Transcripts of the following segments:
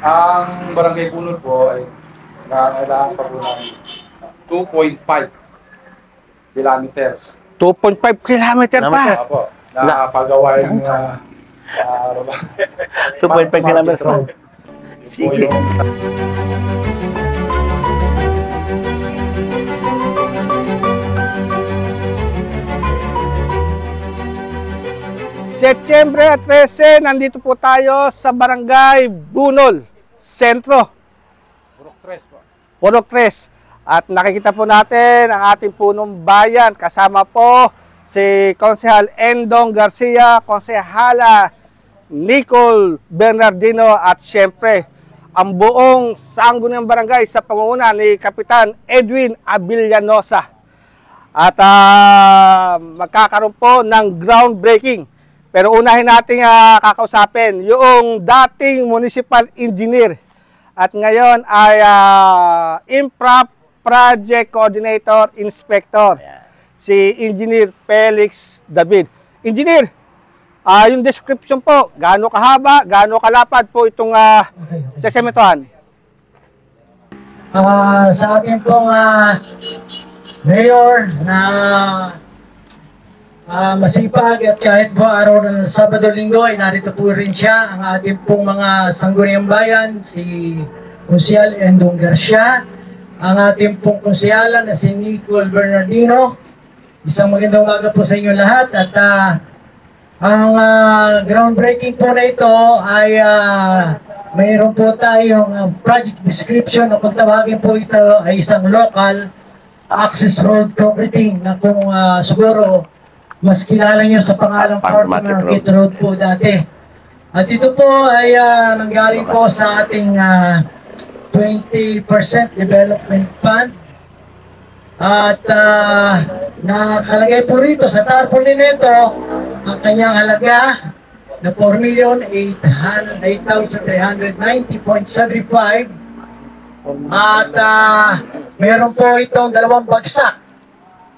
Ang barangay Bunol po ay nangangailangan pa po ng 2.5 kilometers. 2.5 kilometer pa. Kilometers. Opo, napagawa yung 2.5 kilometers pa. Sige. Setyembre 13, nandito po tayo sa Barangay Bunol, Sentro, Purok 3 po. Purok 3. At nakikita po natin ang ating punong bayan. Kasama po si Konsehal Endong Garcia, Konsehala Nicole Bernardino at siyempre ang buong sangguniang barangay sa pangunguna ni Kapitan Edwin Avillanosa. At magkakaroon po ng groundbreaking. Pero unahin natin kakausapin yung dating municipal engineer at ngayon ay Infra Project Coordinator Inspector, si Engineer Felix David. Engineer, yung description po, gaano kahaba, gaano kalapad po itong sesementohan? Sa ating pong mayor na masipag at kahit po araw ng Sabado-Linggo ay narito po rin siya, ang ating pong mga sangguniang bayan, si Konsehal Endong Garcia, ang ating pong konsehala na si Nicole Bernardino. Isang magandang umaga po sa inyo lahat at ang groundbreaking po na ito ay mayroon po tayong project description o kung tawagin po ito ay isang local access road concreting na kung siguro mas kilala nyo sa pangalang Farm Market Road po dati. At ito po ay nanggaling po sa ating 20% development fund. At nakalagay po rito sa tarpaulin nito ang kanyang halaga na 4,800,390.75. At meron po itong dalawang bagsak.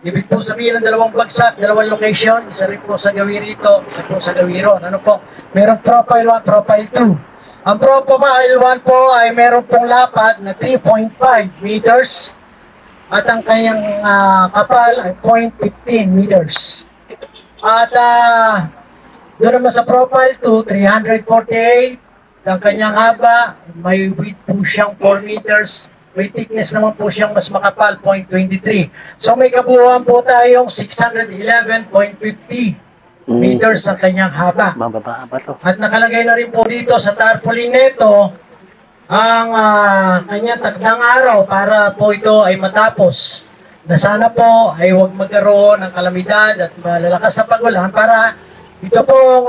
Ibig po sabihin ng dalawang bagsak, dalawang location, isa rin po sa Gawirito, isa po sa Gawiron. Ano po? Meron profile 1, profile 2. Ang profile 1 po ay meron pong lapad na 3.5 meters at ang kanyang kapal ay 0.15 meters. At doon naman sa profile 2, 348, ang kanyang haba, may width po siyang 4 meters. May thickness naman po siyang mas makapal, 0.23. So may kabuuan po tayong 611.50 meters ang kanyang haba. Mababa ba to? At nakalagay na rin po dito sa tarpaulin nito ang kanyang takdang araw para po ito ay matapos. Na sana po ay huwag magkaroon ng kalamidad at malalakas na pagulan para ito pong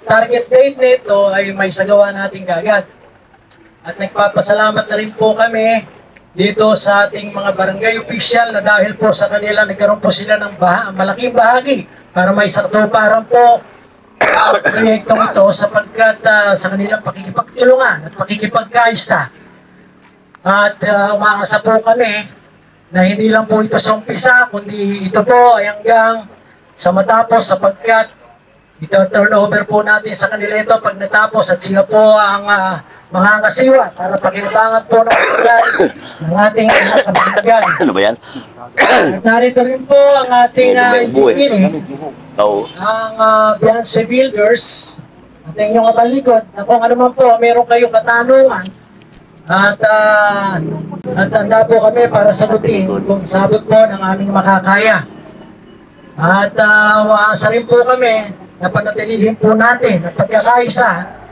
target date nito ay may sagawa natin kaagad. At nagpapasalamat na rin po kami dito sa ating mga barangay official na dahil po sa kanila nagkaroon po sila ng malaking bahagi para may saktuparan po ang proyektong ito sapagkat sa kanilang pakikipagtulungan at pakikipagkaisa. At umaasa po kami na hindi lang po ito sa umpisa kundi ito po ay hanggang sa matapos sapagkat ito turnover po natin sa kanila ito pag natapos at sila po ang mga kasiwa para pakinabangan po ng ating kabahagan. Ano ba yan? At narito rin po ang ating engineering, ang Beyonce Builders, at inyong kabalikod, na kung ano man po, meron kayong katanungan, at handa po kami para sagutin kung sabot po ng aming makakaya. At umaasa rin po kami na panatilihin po natin ang pagkakaisa.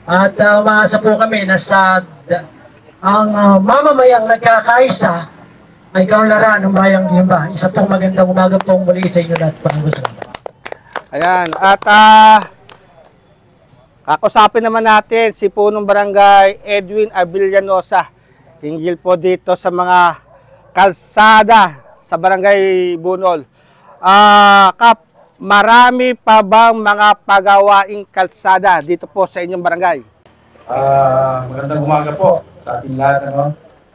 At umaasa po kami na ang mamamayang nagkakaisa ay kaunlaran ng bayang Gimba. Isa pong magandang umaga pong muli sa inyo lahat. Ayan, at kakusapin naman natin si Punong Barangay Edwin Avillanosa. Hinggil po dito sa mga kalsada sa Barangay Bunol. Kap, marami pa bang mga pagawaing kalsada dito po sa inyong barangay? Magandang umaga po sa ating lahat,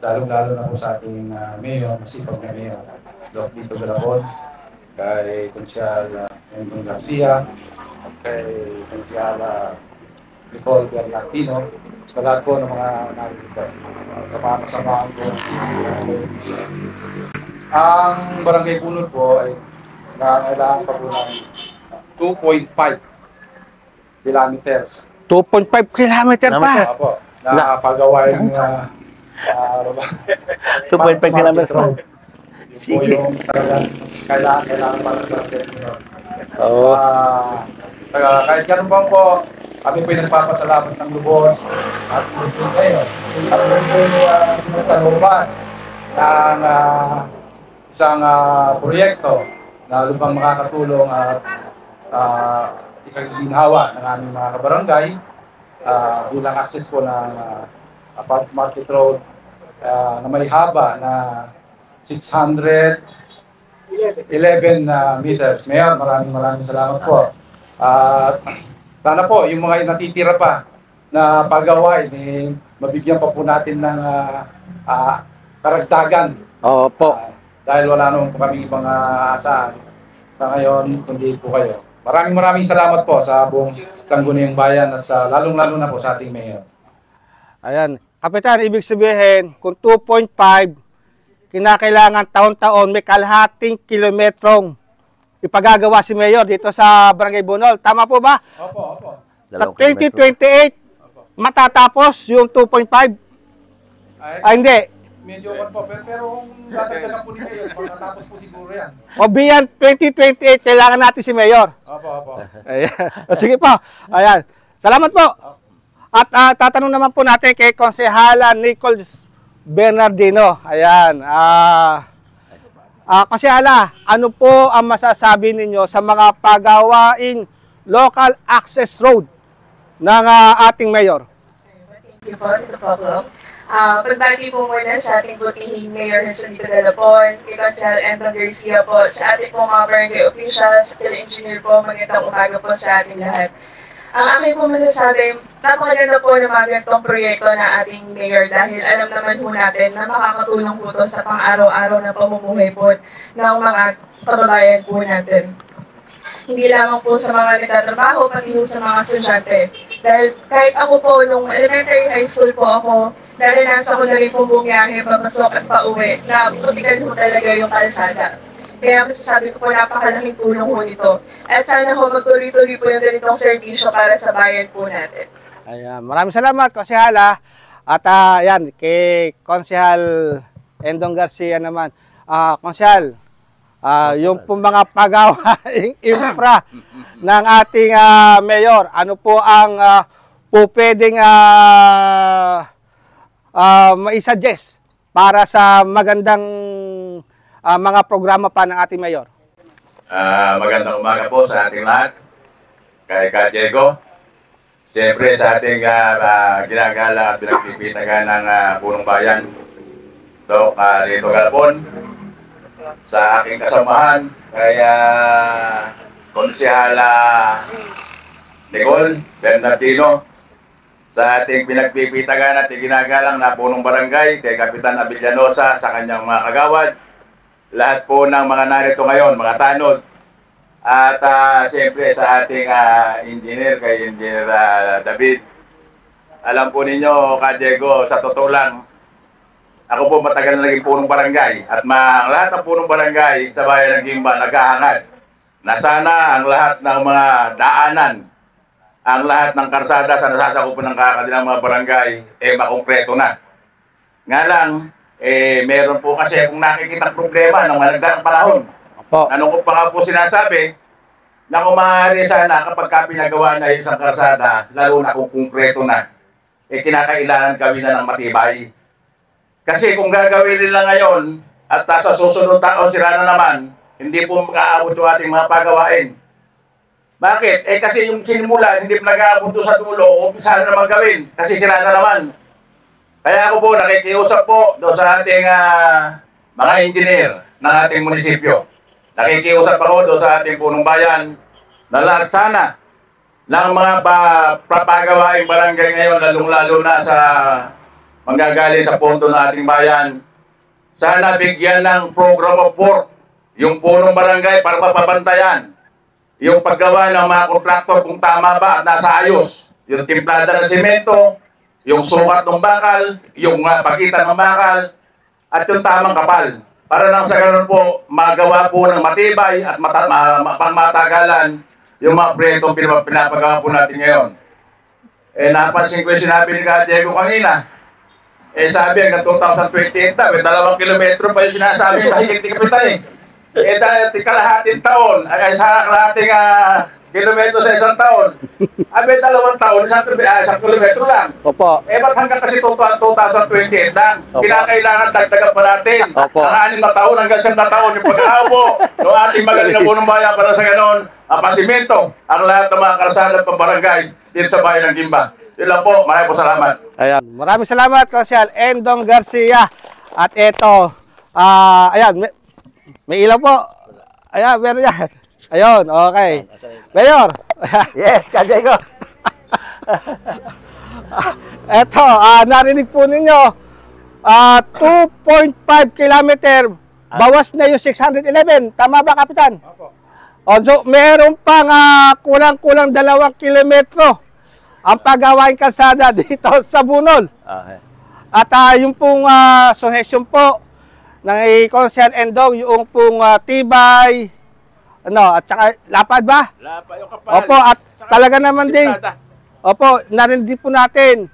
lalong-lalo na po sa ating mayor, masipag na mayor, Doc Dito Galapon, kay Konsehal Endong Garcia, kay Konsehal Nicole Bernardino, sa lahat po ng mga nakikita, sa mga kasamahan ko. Ang barangay Bunod po ay nangailangan pa po ng 2.5 kilometers. 2.5 kilometer pa. Opo, nakapagawain 2.5 kilometers pa. Sige. Sige. Yung talagang kailangan para sa atin. Oo. Kahit ganun pa po, kami po yung nagpapasalamat ng lubos at lubos kayo. At lubos yung tinutulungan ng isang proyekto na lubang makakatulong at ikaginhawa ng aming mga kabarangay bilang access po ng Market Road na may haba na 611 meters. Mayor, maraming salamat po. Sana po, yung mga natitira pa na paggawain, mabigyan pa po natin ng karagdagan. Opo. Dahil wala naman po kami ibang asahan sa ngayon, kundi po kayo. Maraming salamat po sa buong Sangguniang Bayan at sa lalong-lalo na po sa ating mayor. Ayan. Kapitan, ibig sabihin, kung 2.5, kinakailangan taon-taon may kalahating kilometrong ipagagawa si Mayor dito sa Barangay Bunol. Tama po ba? Opo. Sa 2028, matatapos yung 2.5? Hindi. Medyo po, pero kung dadagdagan po ni Mayor, makatapos po siguro yan. O beyond 2028, kailangan natin si Mayor. Opo. Ayan. Sige po. Ayan. Salamat po. At tatanong naman po natin kay Konsehala Nicole Bernardino. Ayan. Konsehala, ano po ang masasabi ninyo sa mga pagawaing local access road ng ating mayor? Thank you po, Tito Pablo. Pagbati po muna sa ating butihing Mayor Jesolito Galapon, kay Consel Endon Garcia po, sa ating po mga barangay officials, sa engineer po, magandang umaga po sa ating lahat. Ang aking po masasabi, napakaganda po ng mga ganitong proyekto na ating mayor dahil alam naman po natin na makakatulong po ito sa pang-araw-araw na pamumuhay po ng mga kababayan po natin. Hindi lamang po sa mga nagtatrabaho, pati po sa mga estudyante. Dahil kahit ako po, nung elementary high school po ako, dahil nasa ko na rin po bumiyahe, papasok at pauwi, na putikan po talaga yung kalsada. Kaya masasabi ko po, napakalaking tulong po nito. At sana po magtuloy-tuloy po yung ganitong serbisyo para sa bayan po natin. Ayan. Maraming salamat, Konsehala. At yan, kay Konsehal Endong Garcia naman. Konsehal, yung po mga pagawaing infra ng ating mayor, ano po ang po pwedeng maisuggest para sa magandang mga programa pa ng ating mayor? Magandang umaga po sa ating lahat. Kay Ka Diego. Siyempre sa ating ginagala at pinagpipitagan ng punong bayan. Dok Rito Galapon. Sa aking kasamahan, kay Konsehala Nicole Bernardino. Sa ating pinagpipitagan at ginagalang na punong barangay, kay Kapitan Avillanosa sa kanyang mga kagawad. Lahat po ng mga narito ngayon, mga tanod. At siyempre sa ating engineer, kay Engineer David. Alam po ninyo, Ka Diego, sa totoo lang, ako po matagal na naging punong barangay. At lahat ng punong barangay sa bayan ng Gimba naghahangad na sana ang lahat ng mga daanan, ang lahat ng karsada sa nasasakupan ng kanilang mga barangay, makumpleto na. Nga lang, meron po kasi kung nakikita problema ng malagdang panahon. Ano ko pa nga po sinasabi, na kung maaari sana kapag pinagawa na yung isang karsada, lalo na kung konkreto na, kinakailangan gawin na ng matibay. Kasi kung gagawin nila ngayon, at sa susunod taon sila na naman, hindi po mag-aabot yung ating mga pagawain. Bakit? Kasi yung sinimulan, hindi pa nag-aabot sa dulo, umpisa na naman gawin, kasi sila na naman. Kaya ako po nakikiusap po doon sa ating mga engineer ng ating munisipyo. Nakikiusap ako doon sa ating punong bayan na lahat sana ng mga papagawaing barangay ngayon, lalong-lalo na sa manggagaling sa pondo ng ating bayan, sana bigyan ng program of work yung punong barangay para mapabantayan yung paggawa ng mga kontraktor kung tama ba at nasa ayos. yung timplada ng semento, yung sukat ng bakal, yung pagitan ng bakal, at yung tamang kapal. Para nang sa ganun po, magawa po ng matibay at pangmatagalan yung mga proyektong pinapagawa po natin ngayon. Napansin ko yung sinabi ni Ka Diego kanina. Sabi hanggang 2028 na, may 2 kilometro pa yung sinasabi, mahigit ni Kapitan kalahating taon, ay sa kalahating kilometro sa isang taon. May 2 taon, isang kilometro lang. Opo. Ba't hanggang kasi 2028 lang? Opo. Kinakailangan dagdagan pa natin. Opo. Ang 6 na taon hanggang 7 na taon yung pag-aapo ng ating magaling na punong bayan para sa ganon, pasimento ang lahat ng mga kalsada at pambarangay dito sa bayan ng Gimba. Yun lang po, maraming po salamat. Ayan. Maraming salamat, Konsehal Endong Garcia. At ito, ayan, may ilaw po. Ayan, meron yan. Ayun, okay. Mayor. Yes, Ka Diego. Ito, narinig po ninyo, 2.5 kilometer, bawas na yung 611. Tama ba, Kapitan? Opo. So, meron pang kulang-kulang 2 kilometro ang paggawain kalsada dito sa Bunol. Okay. At yung pong suggestion po ng Konsehal Endong, yung pong tibay, at saka lapad ba? Lapa yung kapal. Opo, at talaga naman din. Timplada. Opo, narinig po natin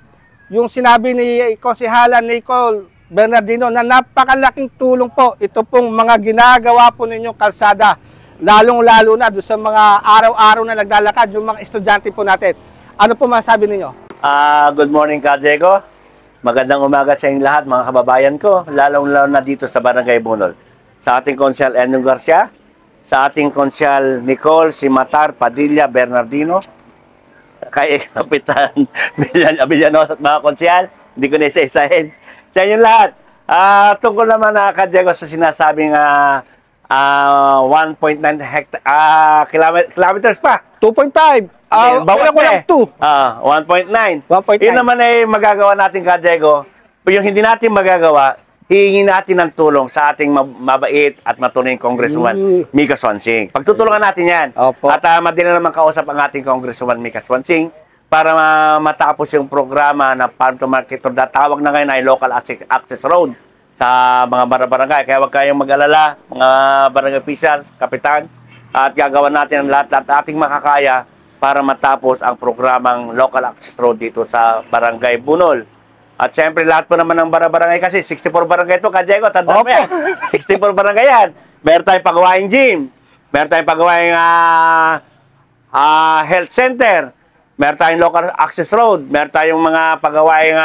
yung sinabi ni Konsehala Nicole Bernardino na napakalaking tulong po ito pong mga ginagawa po ninyong kalsada, lalong-lalo na doon sa mga araw-araw na naglalakad, yung mga estudyante po natin. Ano po masabi ninyo? Good morning, Ka Diego. Magandang umaga sa inyong lahat, mga kababayan ko, lalong-lalo na dito sa Barangay Bunol. Sa ating Konsehal Endong Garcia, sa ating Konsehal Nicole Simatar Padilla Bernardino, kay Kapitan Abellanosa at mga konsehal, hindi ko na isa-isahin. Sa inyong lahat, tungkol naman na Ka Diego sa sinasabing 1.9 kilometers pa. 2.5. Bawas na eh. 2. 1.9. 1.9. Yun naman ay magagawa natin, Ka Diego. Yung hindi natin magagawa, hihingi natin ng tulong sa ating mabait at matunayng Congresswoman Mika Swansing. Pagtutulungan natin yan. Opo. At madali naman kausap ang ating Congresswoman Mika Swansing para matapos yung programa na Farm to Market Road. Tawag na ngayon ay Local Access Road sa mga barangay. Kaya huwag kayong mag-alala, mga barangay officials, kapitan, at gagawa natin ang lahat ating makakaya para matapos ang programang Local Access Road dito sa Barangay Bunol. At siyempre, lahat po naman ng barangay kasi 64 barangay ito, Ka Diego, tandaan mo yan. 64 barangay yan. Meron tayong pagawaing gym, meron tayong pagawaing health center, meron tayong local access road, meron tayong mga pagawaing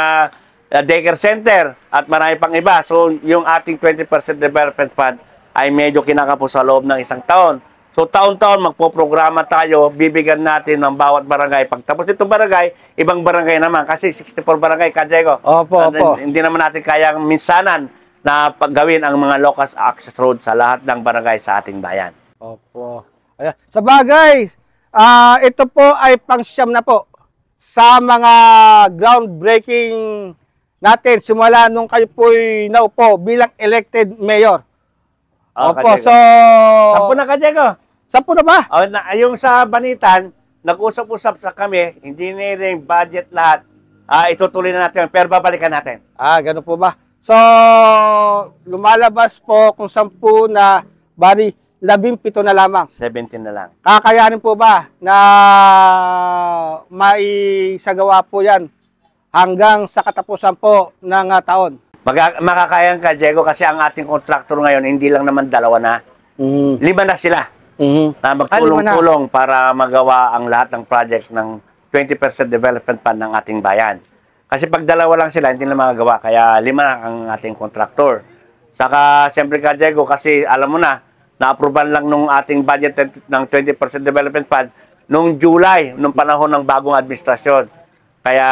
daycare center, at marami pang iba. So, yung ating 20% development fund ay medyo kinakapos sa loob ng 1 taon. So, taon-taon magpo-programa tayo, bibigyan natin ng bawat barangay. Pagtapos itong barangay, ibang barangay naman. Kasi 64 barangay, Ka Diego. Opo, opo. Hindi naman natin kayang minsanan na paggawin ang mga local access road sa lahat ng barangay sa ating bayan. Opo. Ayan. Sa bagay, ito po ay pang-siyam na po sa mga groundbreaking natin simula nung kayo po'y naupo bilang elected mayor. Opo, so... 10 na, Ka Diego. 10 na ba? Yung sa Banitan, nag-usap-usap sa kami, hindi na rin budget lahat. Itutuloy na natin, pero babalikan natin. Ganun po ba? So, lumalabas po kung 10 na, bali, 17 na lamang. 17 na lang. Kakayanin po ba na maisagawa po yan hanggang sa katapusan po ng taon? Makakayan, Ka Diego, kasi ang ating contractor ngayon, hindi lang naman 2 na. 5 na sila. Na magtulong-tulong para magawa ang lahat ng project ng 20% development fund ng ating bayan. Kasi pag 2 lang sila, hindi na magagawa. Kaya 5 na ang ating contractor. Saka, siyempre, Ka Diego, kasi alam mo na, na-approval lang nung ating budget ng 20% development fund nung July, nung panahon ng bagong administrasyon. Kaya,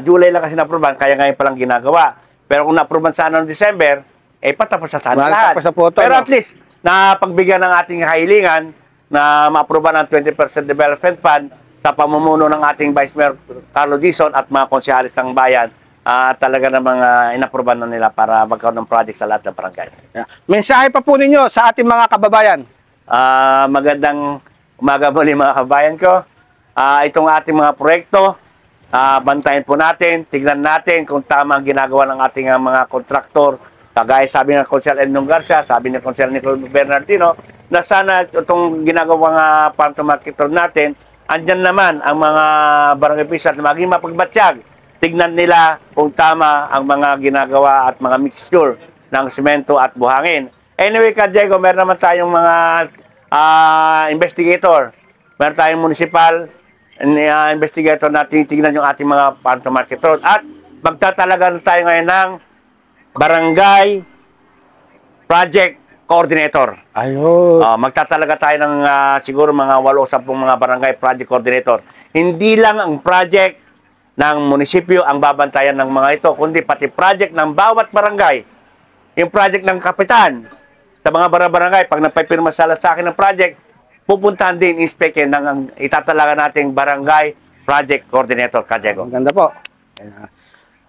July lang kasi na-approval, kaya ngayon palang ginagawa. Pero kung na-approval sana noong December, patapos na sana lahat. Pero at least, napagbigyan ng ating kahilingan na ma-approval ng 20% development fund sa pamumuno ng ating Vice Mayor Carlo Dizon at mga konsehales ng bayan, talaga namang inapproval na nila para magkaroon ng project sa lahat ng barangay. Mensahe pa po ninyo sa ating mga kababayan. Magandang umaga muli, mga kababayan ko. Itong ating mga proyekto bantayan po natin, tignan natin kung tama ang ginagawa ng ating mga kontraktor. Kagaya sabi ng Consel Endong Garcia, sabi ng Consel Nicol Bernardino, na sana itong ginagawang farm to market road natin, andyan naman ang mga barangay officials na maging mapagbatsyag. Tignan nila kung tama ang mga ginagawa at mga mixture ng semento at buhangin. Anyway, Ka Diego, meron naman tayong mga investigator. Meron tayong municipal investigator na titignan yung ating mga farm to market road. At magtatalaga na tayo ngayon ng barangay project coordinator. Ayun. Magtatalaga tayo ng siguro mga 8-10 mga barangay project coordinator. Hindi lang ang project ng munisipyo ang babantayan ng mga ito, kundi pati project ng bawat barangay. Yung project ng kapitan sa mga barangay, pag nagpapirma sa akin ng project, pupuntahan din, inspekin ng itatalaga nating barangay project coordinator, Ka Diego. Ang ganda po.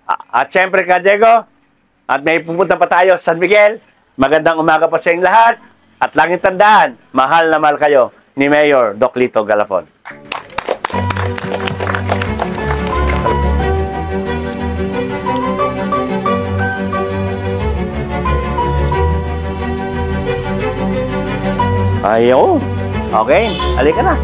At syempre, Ka Diego, at may pupunta pa tayo sa San Miguel. Magandang umaga pa sa inyong lahat. At laging tandaan, mahal na mahal kayo ni Mayor Doc Lito Galafon. Ayaw. Okay, halika na.